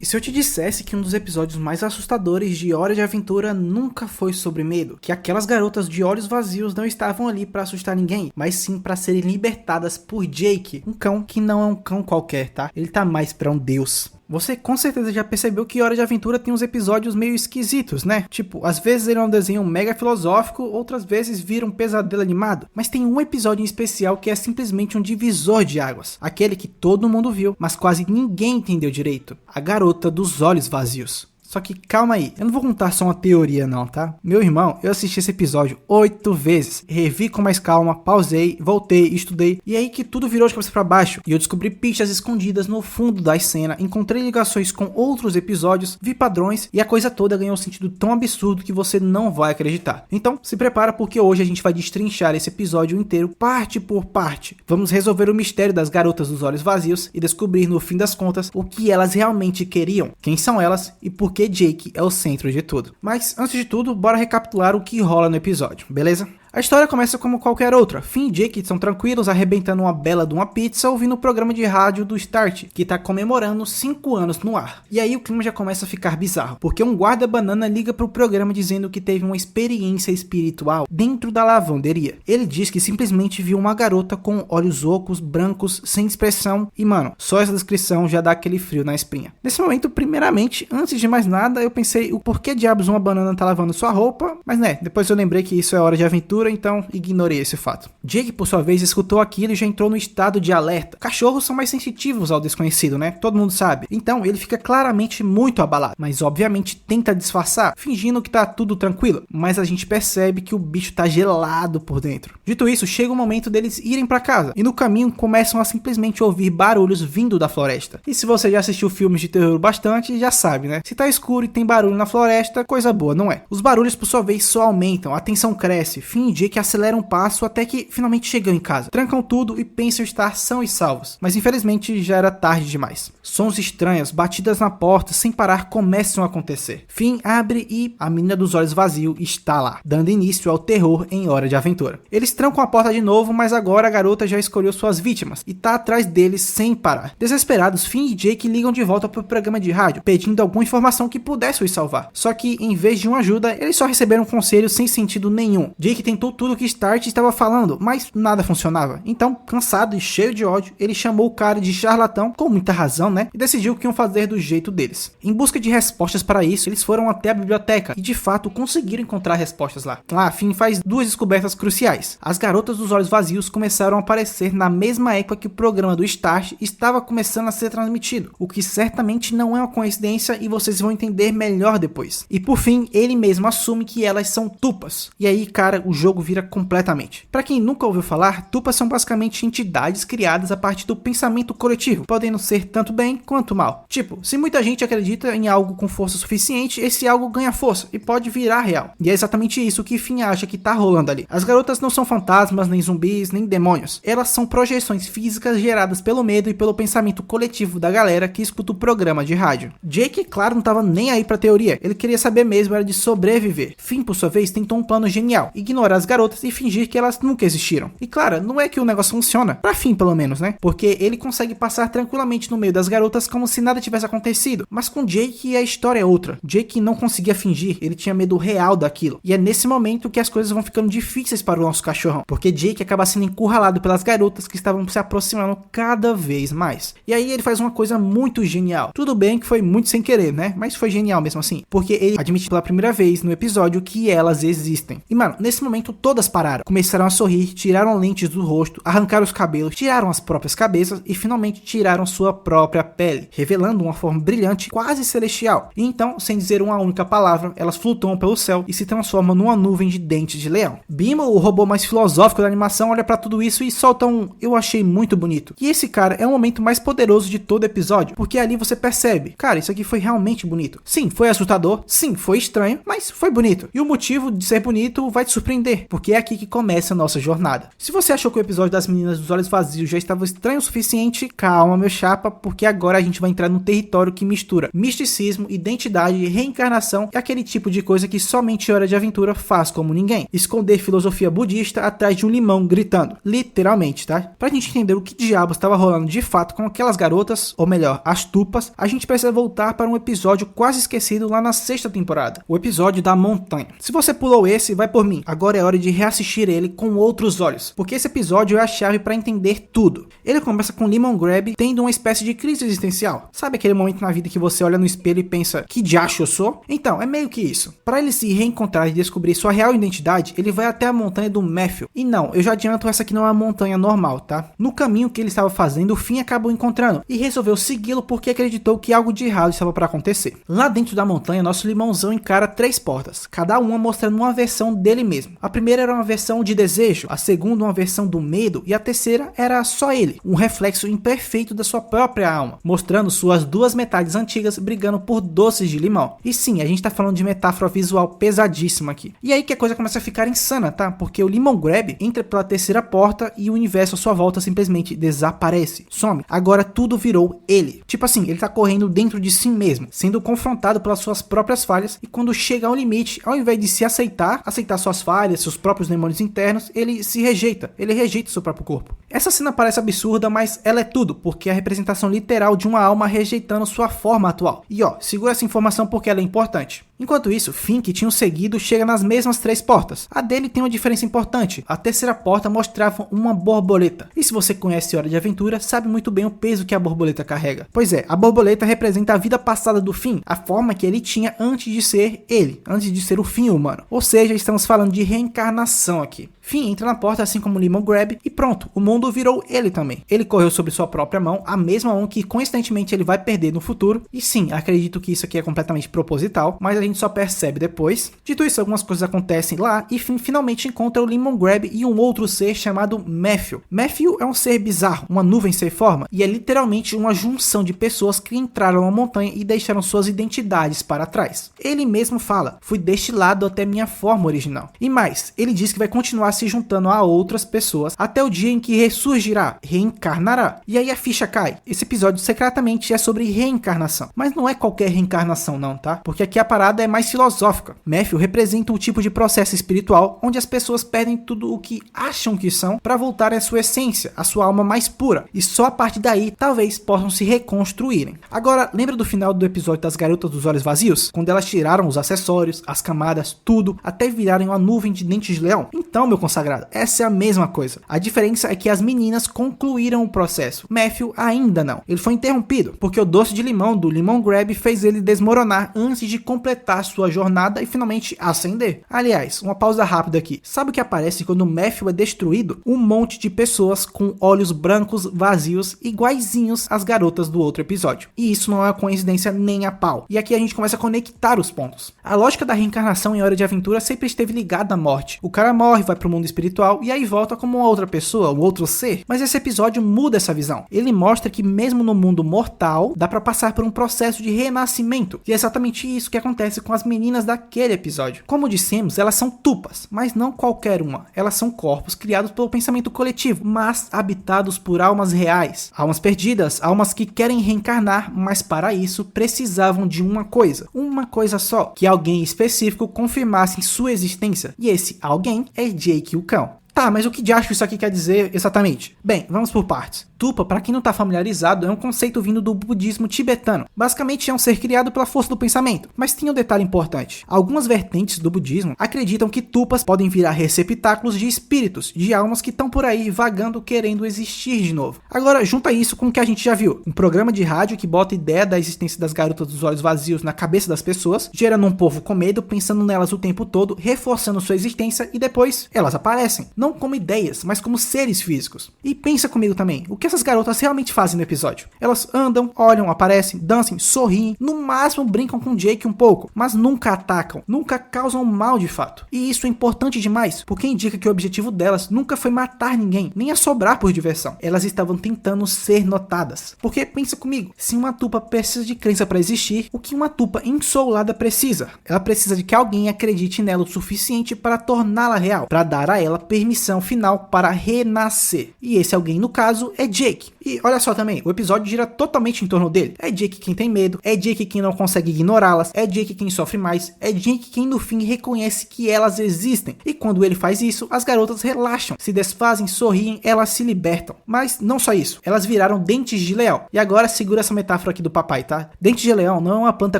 E se eu te dissesse que um dos episódios mais assustadores de Hora de Aventura nunca foi sobre medo? Que aquelas garotas de olhos vazios não estavam ali pra assustar ninguém, mas sim pra serem libertadas por Jake, um cão que não é um cão qualquer, tá? Ele tá mais pra um deus. Você com certeza já percebeu que Hora de Aventura tem uns episódios meio esquisitos, né? Tipo, às vezes ele é um desenho mega filosófico, outras vezes vira um pesadelo animado. Mas tem um episódio em especial que é simplesmente um divisor de águas. Aquele que todo mundo viu, mas quase ninguém entendeu direito. A garota dos olhos vazios. Só que calma aí, eu não vou contar só uma teoria não, tá? Meu irmão, eu assisti esse episódio 8 vezes, revi com mais calma, pausei, voltei, estudei, e aí que tudo virou de cabeça pra baixo, e eu descobri pistas escondidas no fundo da cena, encontrei ligações com outros episódios, vi padrões, e a coisa toda ganhou um sentido tão absurdo que você não vai acreditar. Então, se prepara porque hoje a gente vai destrinchar esse episódio inteiro, parte por parte. Vamos resolver o mistério das garotas dos olhos vazios e descobrir no fim das contas o que elas realmente queriam, quem são elas e por que Jake é o centro de tudo. Mas antes de tudo, bora recapitular o que rola no episódio, beleza? A história começa como qualquer outra. Finn e Jake estão tranquilos, arrebentando uma bela de uma pizza, ouvindo o programa de rádio do Start, que tá comemorando 5 anos no ar. E aí o clima já começa a ficar bizarro, porque um guarda-banana liga pro programa dizendo que teve uma experiência espiritual dentro da lavanderia. Ele diz que simplesmente viu uma garota com olhos ocos, brancos, sem expressão, e mano, só essa descrição já dá aquele frio na espinha. Nesse momento, primeiramente, antes de mais nada, eu pensei o porquê diabos uma banana tá lavando sua roupa, mas né, depois eu lembrei que isso é Hora de Aventura, então ignorei esse fato. Jake, por sua vez, escutou aquilo e já entrou no estado de alerta. Cachorros são mais sensitivos ao desconhecido, né? Todo mundo sabe. Então ele fica claramente muito abalado, mas obviamente tenta disfarçar, fingindo que tá tudo tranquilo, mas a gente percebe que o bicho tá gelado por dentro. Dito isso, chega o momento deles irem pra casa, e no caminho começam a simplesmente ouvir barulhos vindo da floresta. E se você já assistiu filmes de terror bastante, já sabe, né? Se tá escuro e tem barulho na floresta, coisa boa, não é? Os barulhos, por sua vez, só aumentam, a tensão cresce, Finn e Jake aceleram um passo até que finalmente chegam em casa. Trancam tudo e pensam estar são e salvos. Mas infelizmente já era tarde demais. Sons estranhos, batidas na porta sem parar começam a acontecer. Finn abre e a menina dos olhos vazios está lá, dando início ao terror em Hora de Aventura. Eles trancam a porta de novo, mas agora a garota já escolheu suas vítimas e tá atrás deles sem parar. Desesperados, Finn e Jake ligam de volta pro programa de rádio, pedindo alguma informação que pudesse os salvar. Só que em vez de uma ajuda, eles só receberam um conselho sem sentido nenhum. Jake tentou tudo que Start estava falando, mas nada funcionava. Então, cansado e cheio de ódio, ele chamou o cara de charlatão, com muita razão, né? E decidiu que iam fazer do jeito deles. Em busca de respostas para isso, eles foram até a biblioteca e de fato conseguiram encontrar respostas lá. Lá, Finn faz duas descobertas cruciais. As garotas dos olhos vazios começaram a aparecer na mesma época que o programa do Start estava começando a ser transmitido, o que certamente não é uma coincidência e vocês vão entender melhor depois. E por fim, ele mesmo assume que elas são tupas. E aí, cara, o jogo vira completamente. Para quem nunca ouviu falar, tupas são basicamente entidades criadas a partir do pensamento coletivo, podendo ser tanto bem quanto mal. Tipo, se muita gente acredita em algo com força suficiente, esse algo ganha força e pode virar real. E é exatamente isso que Finn acha que tá rolando ali. As garotas não são fantasmas, nem zumbis, nem demônios. Elas são projeções físicas geradas pelo medo e pelo pensamento coletivo da galera que escuta o programa de rádio. Jake, claro, não tava nem aí pra teoria. Ele queria saber mesmo era de sobreviver. Finn, por sua vez, tentou um plano genial: ignorar as garotas e fingir que elas nunca existiram. E claro, não é que o negócio funciona, pra Finn pelo menos, né? Porque ele consegue passar tranquilamente no meio das garotas como se nada tivesse acontecido. Mas com Jake a história é outra. Jake não conseguia fingir, ele tinha medo real daquilo. E é nesse momento que as coisas vão ficando difíceis para o nosso cachorrão, porque Jake acaba sendo encurralado pelas garotas que estavam se aproximando cada vez mais. E aí ele faz uma coisa muito genial. Tudo bem que foi muito sem querer, né? Mas foi genial mesmo assim, porque ele admite pela primeira vez no episódio que elas existem. E mano, nesse momento todas pararam, começaram a sorrir, tiraram lentes do rosto, arrancaram os cabelos, tiraram as próprias cabeças e finalmente tiraram sua própria pele, revelando uma forma brilhante, quase celestial. E então, sem dizer uma única palavra, elas flutuam pelo céu e se transformam numa nuvem de dentes de leão. Bimo, o robô mais filosófico da animação, olha pra tudo isso e solta um "eu achei muito bonito". E esse, cara, é o momento mais poderoso de todo episódio, porque ali você percebe, cara, isso aqui foi realmente bonito. Sim, foi assustador, sim, foi estranho, mas foi bonito. E o motivo de ser bonito vai te surpreender. ver, porque é aqui que começa a nossa jornada. Se você achou que o episódio das meninas dos olhos vazios já estava estranho o suficiente, calma meu chapa, porque agora a gente vai entrar num território que mistura misticismo, identidade, reencarnação e aquele tipo de coisa que somente Hora de Aventura faz como ninguém. Esconder filosofia budista atrás de um limão gritando. Literalmente, tá? Pra gente entender o que diabos estava rolando de fato com aquelas garotas, ou melhor, as tupas, a gente precisa voltar para um episódio quase esquecido lá na 6ª temporada. O episódio da montanha. Se você pulou esse, vai por mim. Agora é hora de reassistir ele com outros olhos, porque esse episódio é a chave para entender tudo. Ele começa com Lemongrab tendo uma espécie de crise existencial. Sabe aquele momento na vida que você olha no espelho e pensa, que diacho eu sou? Então, é meio que isso. Para ele se reencontrar e descobrir sua real identidade, ele vai até a montanha do Matthew. E não, eu já adianto, essa aqui não é uma montanha normal, tá? No caminho que ele estava fazendo, o Finn acabou encontrando e resolveu segui-lo porque acreditou que algo de errado estava para acontecer. Lá dentro da montanha, nosso limãozão encara 3 portas, cada uma mostrando uma versão dele mesmo. A primeira era uma versão de desejo, a segunda uma versão do medo e a terceira era só ele, um reflexo imperfeito da sua própria alma, mostrando suas duas metades antigas brigando por doces de limão. E sim, a gente tá falando de metáfora visual pesadíssima aqui. E aí que a coisa começa a ficar insana, tá? Porque o Lemongrab entra pela terceira porta e o universo à sua volta simplesmente desaparece, some. Agora tudo virou ele. Tipo assim, ele tá correndo dentro de si mesmo, sendo confrontado pelas suas próprias falhas e quando chega ao limite, ao invés de se aceitar suas falhas, seus próprios demônios internos, ele se rejeita, ele rejeita seu próprio corpo. Essa cena parece absurda, mas ela é tudo, porque é a representação literal de uma alma rejeitando sua forma atual. E ó, segura essa informação porque ela é importante. Enquanto isso, Finn, que tinha o seguido, chega nas mesmas 3 portas. A dele tem uma diferença importante. A terceira porta mostrava uma borboleta. E se você conhece Hora de Aventura, sabe muito bem o peso que a borboleta carrega. Pois é, a borboleta representa a vida passada do Finn, a forma que ele tinha antes de ser ele, antes de ser o Finn humano. Ou seja, estamos falando de reencarnação aqui. Finn entra na porta assim como Lemongrab e pronto, o mundo virou ele também. Ele correu sobre sua própria mão, a mesma mão que coincidentemente ele vai perder no futuro. E sim, acredito que isso aqui é completamente proposital, mas a gente só percebe depois. Dito isso, algumas coisas acontecem lá e Finn finalmente encontra o Lemongrab e um outro ser chamado Matthew. Matthew é um ser bizarro, uma nuvem sem forma, e é literalmente uma junção de pessoas que entraram na montanha e deixaram suas identidades para trás. Ele mesmo fala, fui destilado até minha forma original. E mais, ele diz que vai continuar se juntando a outras pessoas até o dia em que ressurgirá, reencarnará. E aí a ficha cai. Esse episódio secretamente é sobre reencarnação. Mas não é qualquer reencarnação não, tá? Porque aqui a parada é mais filosófica. Matthew representa um tipo de processo espiritual onde as pessoas perdem tudo o que acham que são para voltar à sua essência, à sua alma mais pura. E só a partir daí, talvez, possam se reconstruírem. Agora, lembra do final do episódio das garotas dos olhos vazios? Quando elas tiraram os acessórios, as camadas, tudo, até virarem uma nuvem de dentes de leão? Então, meu consagrado, essa é a mesma coisa. A diferença é que as meninas concluíram o processo. Matthew ainda não. Ele foi interrompido, porque o doce de limão do Lemongrab fez ele desmoronar antes de completar sua jornada e finalmente ascender. Aliás, uma pausa rápida aqui. Sabe o que aparece quando Matthew é destruído? Um monte de pessoas com olhos brancos vazios, iguaizinhos às garotas do outro episódio. E isso não é uma coincidência nem a pau. E aqui a gente começa a conectar os pontos. A lógica da reencarnação em Hora de Aventura sempre esteve ligada à morte. O cara morre, vai pro mundo espiritual e aí volta como uma outra pessoa, um outro ser. Mas esse episódio muda essa visão. Ele mostra que mesmo no mundo mortal, dá pra passar por um processo de renascimento. E é exatamente isso que acontece com as meninas daquele episódio. Como dissemos, elas são tupas, mas não qualquer uma. Elas são corpos criados pelo pensamento coletivo, mas habitados por almas reais. Almas perdidas, almas que querem reencarnar, mas para isso precisavam de uma coisa só, que alguém específico confirmasse sua existência. E esse alguém é Jake o cão. Tá, mas o que diacho isso aqui quer dizer exatamente? Bem, vamos por partes. Tupa, para quem não tá familiarizado, é um conceito vindo do budismo tibetano. Basicamente é um ser criado pela força do pensamento. Mas tem um detalhe importante. Algumas vertentes do budismo acreditam que tupas podem virar receptáculos de espíritos, de almas que estão por aí vagando querendo existir de novo. Agora, junta isso com o que a gente já viu. Um programa de rádio que bota a ideia da existência das garotas dos olhos vazios na cabeça das pessoas, gerando um povo com medo, pensando nelas o tempo todo, reforçando sua existência e depois elas aparecem. Não não como ideias, mas como seres físicos. E pensa comigo também, o que essas garotas realmente fazem no episódio? Elas andam, olham, aparecem, dançam, sorriem, no máximo brincam com Jake um pouco, mas nunca atacam, nunca causam mal de fato. E isso é importante demais, porque indica que o objetivo delas nunca foi matar ninguém, nem assobrar por diversão. Elas estavam tentando ser notadas. Porque pensa comigo, se uma tupa precisa de crença para existir, o que uma tupa ensoulada precisa? Ela precisa de que alguém acredite nela o suficiente para torná-la real, para dar a ela permissão final para renascer. E esse alguém, no caso, é Jake. E olha só também, o episódio gira totalmente em torno dele. É Jake quem tem medo, é Jake quem não consegue ignorá-las, é Jake quem sofre mais, é Jake quem no fim reconhece que elas existem. E quando ele faz isso, as garotas relaxam, se desfazem, sorriem, elas se libertam. Mas não só isso, elas viraram dentes de leão. E agora segura essa metáfora aqui do papai, tá? Dente de leão não é uma planta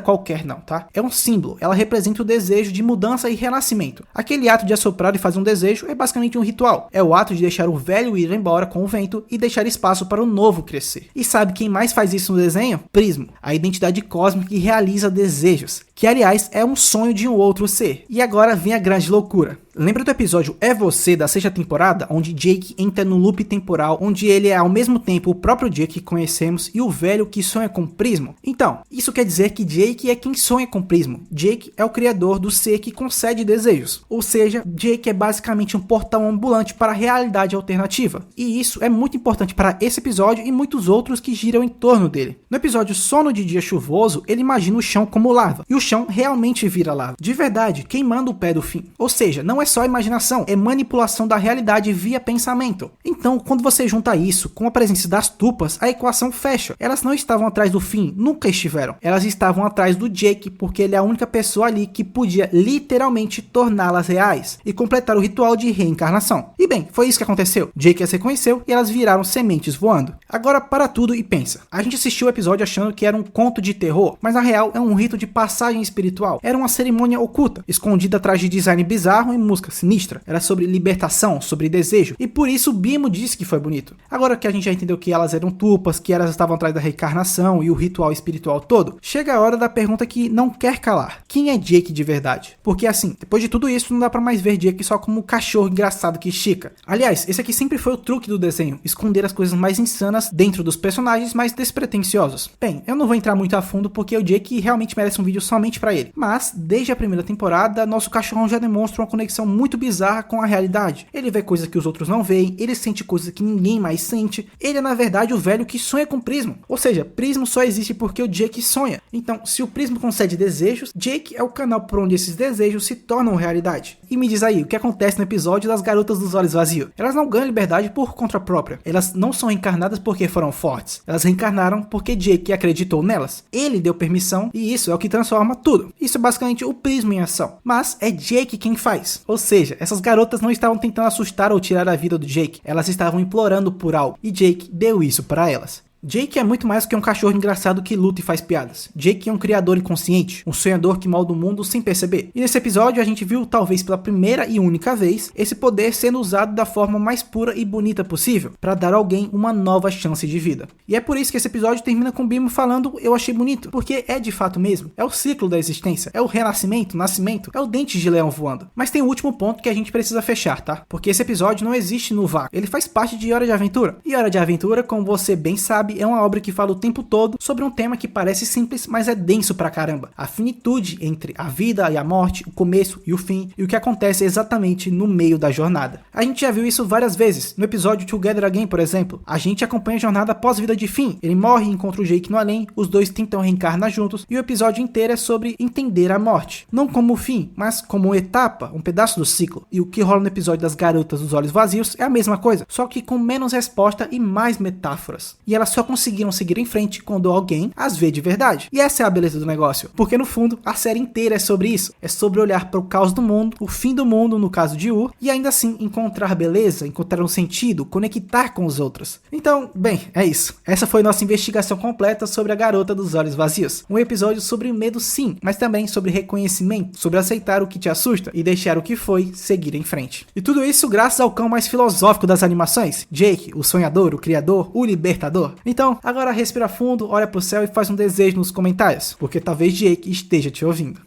qualquer não, tá? É um símbolo, ela representa o desejo de mudança e renascimento. Aquele ato de assoprar e fazer um desejo é basicamente um ritual. É o ato de deixar o velho ir embora com o vento e deixar espaço para o novo crescer. E sabe quem mais faz isso no desenho? Prismo, a identidade cósmica que realiza desejos, que aliás é um sonho de um outro ser. E agora vem a grande loucura. Lembra do episódio É Você, da 6ª temporada, onde Jake entra no loop temporal, onde ele é ao mesmo tempo o próprio Jake que conhecemos e o velho que sonha com Prismo? Então, isso quer dizer que Jake é quem sonha com Prismo. Jake é o criador do ser que concede desejos. Ou seja, Jake é basicamente um portal ambulante para a realidade alternativa. E isso é muito importante para esse episódio e muitos outros que giram em torno dele. No episódio Sono de Dia Chuvoso, ele imagina o chão como lava. E o chão realmente vira lava. De verdade, queimando o pé do fim. Ou seja, não é só imaginação, é manipulação da realidade via pensamento. Então, quando você junta isso com a presença das tupas, a equação fecha. Elas não estavam atrás do fim, nunca estiveram. Elas estavam atrás do Jake, porque ele é a única pessoa ali que podia literalmente torná-las reais e completar o ritual de reencarnação. E bem, foi isso que aconteceu. Jake as reconheceu e elas viraram sementes voando. Agora para tudo e pensa. A gente assistiu o episódio achando que era um conto de terror, mas na real é um rito de passagem espiritual. Era uma cerimônia oculta, escondida atrás de design bizarro e música sinistra. Era sobre libertação, sobre desejo, e por isso o Bimo disse que foi bonito. Agora que a gente já entendeu que elas eram tupas, que elas estavam atrás da reencarnação e o ritual espiritual todo, chega a hora da pergunta que não quer calar. Quem é Jake de verdade? Porque assim, depois de tudo isso, não dá pra mais ver Jake só como um cachorro engraçado que estica. Aliás, esse aqui sempre foi o truque do desenho, esconder as coisas mais insanas dentro dos personagens mais despretensiosos. Bem, eu não vou entrar muito a fundo porque o Jake realmente merece um vídeo somente pra ele, mas desde a primeira temporada, nosso cachorrão já demonstra uma conexão muito bizarra com a realidade. Ele vê coisas que os outros não veem, ele sente coisas que ninguém mais sente. Ele é na verdade o velho que sonha com Prismo. Ou seja, Prismo só existe porque o Jake sonha. Então, se o Prismo concede desejos, Jake é o canal por onde esses desejos se tornam realidade. E me diz aí, o que acontece no episódio das garotas dos olhos vazios? Elas não ganham liberdade por conta própria. Elas não são reencarnadas porque foram fortes. Elas reencarnaram porque Jake acreditou nelas. Ele deu permissão e isso é o que transforma tudo. Isso é basicamente o Prismo em ação. Mas é Jake quem faz. Ou seja, essas garotas não estavam tentando assustar ou tirar a vida do Jake. Elas estavam implorando por algo. E Jake deu isso para elas. Jake é muito mais que um cachorro engraçado que luta e faz piadas. Jake é um criador inconsciente, um sonhador que molda o mundo sem perceber. E nesse episódio a gente viu, talvez pela primeira e única vez, esse poder sendo usado da forma mais pura e bonita possível, para dar a alguém uma nova chance de vida. E é por isso que esse episódio termina com o Bimo falando "eu achei bonito", porque é de fato mesmo. É o ciclo da existência, é o renascimento, nascimento, é o dente de leão voando. Mas tem um último ponto que a gente precisa fechar, tá? Porque esse episódio não existe no vácuo, ele faz parte de Hora de Aventura. E Hora de Aventura, como você bem sabe, é uma obra que fala o tempo todo sobre um tema que parece simples, mas é denso pra caramba. A finitude entre a vida e a morte, o começo e o fim, e o que acontece exatamente no meio da jornada. A gente já viu isso várias vezes. No episódio Together Again, por exemplo, a gente acompanha a jornada pós-vida de Finn. Ele morre e encontra o Jake no além, os dois tentam reencarnar juntos, e o episódio inteiro é sobre entender a morte. Não como o fim, mas como uma etapa, um pedaço do ciclo. E o que rola no episódio das garotas dos olhos vazios é a mesma coisa, só que com menos resposta e mais metáforas. E elas só conseguiram seguir em frente quando alguém as vê de verdade. E essa é a beleza do negócio, porque no fundo a série inteira é sobre isso, é sobre olhar para o caos do mundo, o fim do mundo no caso de Ur, e ainda assim encontrar beleza, encontrar um sentido, conectar com os outros. Então, bem, é isso. Essa foi nossa investigação completa sobre a garota dos olhos vazios. Um episódio sobre medo sim, mas também sobre reconhecimento, sobre aceitar o que te assusta e deixar o que foi seguir em frente. E tudo isso graças ao cão mais filosófico das animações, Jake, o sonhador, o criador, o libertador. Então, agora respira fundo, olha pro céu e faz um desejo nos comentários, porque talvez Jake esteja te ouvindo.